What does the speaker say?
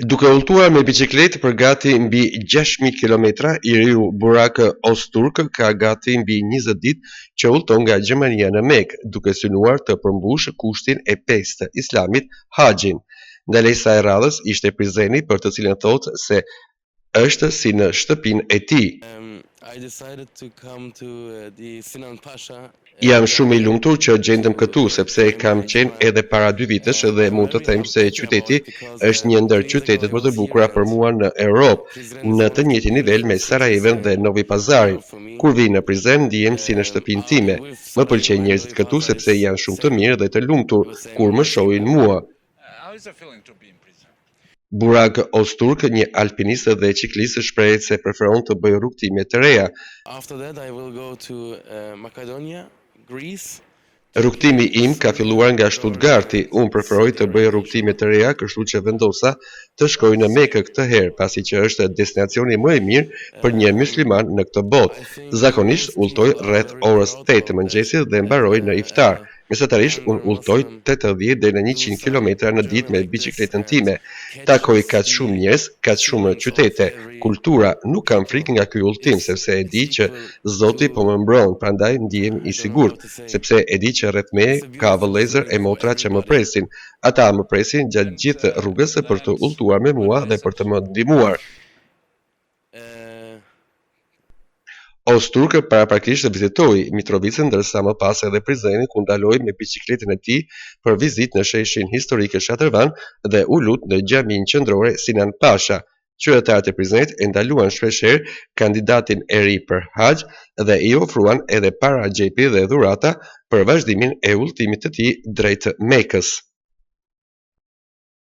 Duke udhëtuar me biçikletë për gati mbi 6.000 kilometra, i riu Burak Öztürk ka gati mbi 20 ditë që udhëton nga Gjermania në Mekë, duke synuar të përmbushë kushtin e 5 të Islamit, Haxhin. Ndalesa e radhës ishte prizreni për të cilën thotë se është si në shtëpinë e tij. Jam shumë i lumtur që gjendem këtu, sepse kam qenë edhe para 2 vitesh dhe mund të them se qyteti është një ndër qytetet më të bukura për mua në Europë, në të njëjtin nivel me Sarajevën dhe Novi Pazarin. Kur vi në Prizren, ndihem si në shtëpinë time. Më pëlqejnë njerëzit këtu sepse janë shumë të mirë dhe të lumtur kur më shohin mua. Burak Öztürk, një alpinist dhe ciklist, shprehet se preferon të bëjë rrugtime të reja. Rrugtimi im ka filluar nga Stuttgarti. Unë preferoj të bëj rrugtime të reja, kështu që vendosa të shkoj në Mekë këtë herë, pasi që është destinacioni më i mirë për një mysliman në këtë botë. Zakonisht udhëtoj rreth orës 8 të mëngjesit dhe mbaroj në iftar. Mesatarisht unë udhëtoj 80 deri në 100 kilometra në ditë me biçikletën time. Takoj kaq shumë njerëz, kaq shumë qytete, kultura. Nuk kam frikë nga ky udhëtim, sepse e di që Zoti po më mbron, prandaj ndihem i sigurt, sepse e di që rreth me ka vëllezër e motra që më presin. Ata më presin gjatë gjithë rrugës për të udhëtuar me mua dhe për të më ndihmuar. Öztürk paraprakisht vizitoi Mitrovicën, ndërsa më pas edhe Prizrenin, ku ndaloi me biçikletën e tij për vizitë në sheshin historik Shatërvan dhe u lut në xhaminë qendrore Sinan Pasha. Qytetarët e Prizrenit e ndaluan shpeshherë kandidatin e ri për Haxh dhe i ofruan edhe para xhepi dhe dhurata për vazhdimin e udhëtimit të tij drejt Mekës.